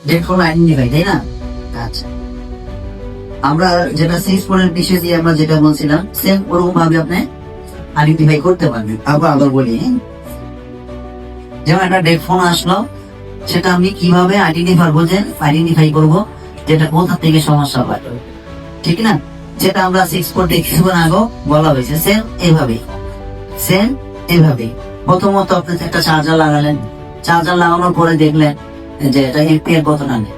Date phone identify, তাই না? আচ্ছা, আমরা যেটা 6 বিষয় দিয়ে আমরা যেটা বলছিলাম সেম ওরকম ভাবে আপনি আইডেন্টিফাই করতে পারবেন। আবার বলি, যেমন একটা ডেট ফোন আসলো, সেটা আমি কিভাবে আইডেন্টিফাই করবো যেটা কোথা থেকে সমস্যা হয়, ঠিক না? যেটা আমরা 6 কিছুক্ষণ আগে বলা হয়েছে, সেম এইভাবে প্রথমত আপনি একটা চার্জার লাগালেন, চার্জার লাগানোর পরে দেখলেন যে এটা এম্পিয়ার কত টানে।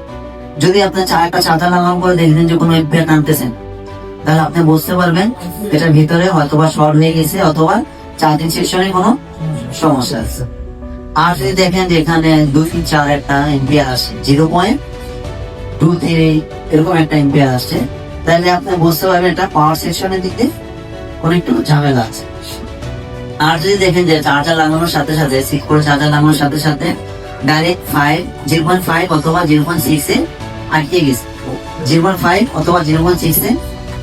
যদি আপনি একটা চার্জার লাগানোর পরে দেখলেন যে কোনো এম্পিয়ার টানতেছেন, তাহলে আপনি বুঝতে পারবেন এটার ভিতরে হয়তোবা শর্ট হয়ে গেছে অথবা চার্জিং সেকশনে কোনো সমস্যা আছে। আর যদি দেখেন যে এখানে 2, 3, 4 একটা এম্পিয়ার আসছে, 0.23 এরকম একটা এম্পিয়ার আসছে, তাহলে আপনি বুঝতে পারবেন এটা পাওয়ার সেকশনের দিকে কোনো একটু ঝামেলা আছে। আর যদি দেখেন যে চার্জার লাগানোর সাথে সাথে চার্জার লাগানোর সাথে সাথে ডাইরেক্ট 0.5 অথবা 0.6 এ আটকে গেছে, 0.5 অথবা 0.6 এ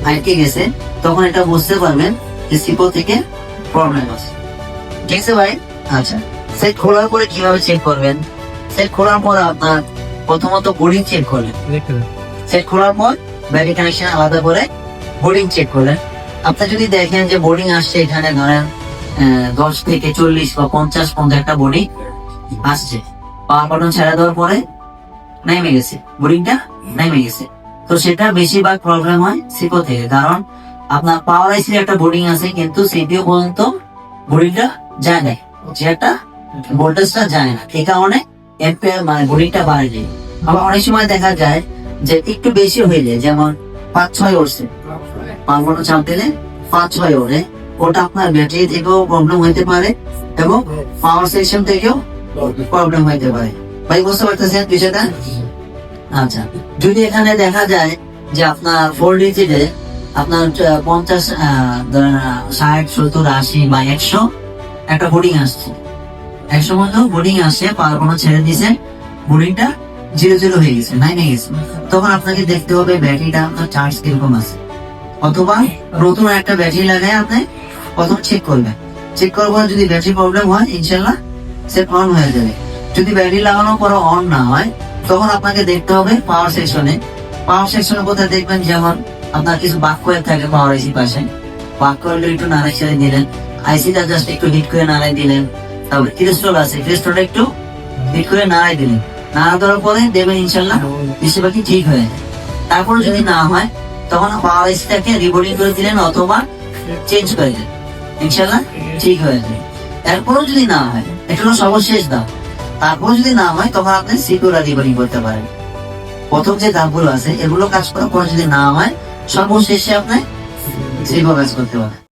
আটকে গেছে, তখন এটা বুঝতে পারবেন যে সিপো থেকে প্রবলেম আছে। ঠিক আছে ভাই? আচ্ছা, সেট খোলার পরে কিভাবে চেক করবেন? সেট খোলার পর আপনার প্রথমত বোর্ডিং চেক করলেন, সেট খোলার পর ব্যাটারি কানেকশন আলাদা করে বোর্ডিং চেক করলেন। আপনি যদি দেখেন যে বোর্ডিং আসছে, এখানে ধরেন 10 থেকে 40 বা 50 পর্যন্ত একটা বোর্ডিং আসছে, পাওয়ার বাটন ছেড়ে দেওয়ার পরে নেমে গেছে, বোর্ডিংটা নেমে গেছে, তো সেটা বেশিরভাগ প্রবলেম হয় সিপো থেকে। কারণ আপনার পাওয়ার আইসির একটা বোর্ডিং আছে কিন্তু সিপিইউ পর্যন্ত বোর্ডিংটা যায় না, যে একটা ভোল্টেজটা যায় না, এই কারণে এম্পিয়ার মানে বোর্ডিংটা বাড়ে যায়। আবার অনেক সময় দেখা যায় যে একটু বেশি হয়ে যায়, যেমন 5-6 উঠছে, পাওয়ার বাটন চাপ দিলে 5-6 ওঠে, ওটা আপনার ব্যাটারি থেকেও প্রবলেম হইতে পারে এবং পাওয়ার সেকশন থেকেও প্রবলেম হইতে পারে। ভাই বুঝতে পারতেছেন বিষয়টা? আচ্ছা, যদি এখানে দেখা যায় যে আপনার 4 ডিজিটে আপনার 50, 60, 70, 80 বা 100 একটা বোর্ডিং আসছে, 100 মতো বোর্ডিং আসছে, পাওয়ার বাটন ছেড়ে দিয়েছে, বোর্ডিংটা 0 হয়ে গেছে, 9 হয়ে গেছে, তখন আপনাকে দেখতে হবে ব্যাটারিটা আপনার চার্জ কিরকম আছে, অথবা নতুন একটা ব্যাটারি লাগাই আপনি প্রথম চেক করবেন। চেক করার পর যদি ব্যাটারি প্রবলেম হয়, ইনশাল্লাহ সেট অন হয়ে যাবে। যদি ব্যাটারি লাগানোর পর অন না হয়, তখন আপনাকে দেখতে হবে পাওয়ার সেকশনে। পাওয়ার সেকশনে কোথায় দেখবেন, যেমন আপনার কিছু বাক কয়েল থাকে পাওয়ার আইসি পাশে, বাক কয়েলটা একটু নাড়াই ছেড়ে দিলেন, আইসিটা জাস্ট একটু হিট করে নাড়াই দিলেন। তারপরে ক্রিস্টাল আছে, ক্রিস্টালটা একটু হিট করে নাড়াই দিলেন, নাড়া দেওয়ার পরে দেখবেন ইনশাল্লাহ বেশিরভাগই ঠিক হয়ে যায়। তারপরে যদি না হয়, তখন পাওয়ার আইসিটাকে রিবোর্ডিং করে দিলেন অথবা চেঞ্জ করে দিলেন, ইনশাল্লাহ ঠিক হয়ে যায়। এরপরও যদি না হয়, এটা হলো সর্বশেষ ধাপ, তারপর যদি না হয় তখন আপনি সিকিউর রিবোর্ডিং করতে পারেন। প্রথম যে ধাপগুলো আছে এগুলো কাজ করার পর যদি না হয়, সর্বশেষে আপনি সিকিউর কাজ করতে পারেন।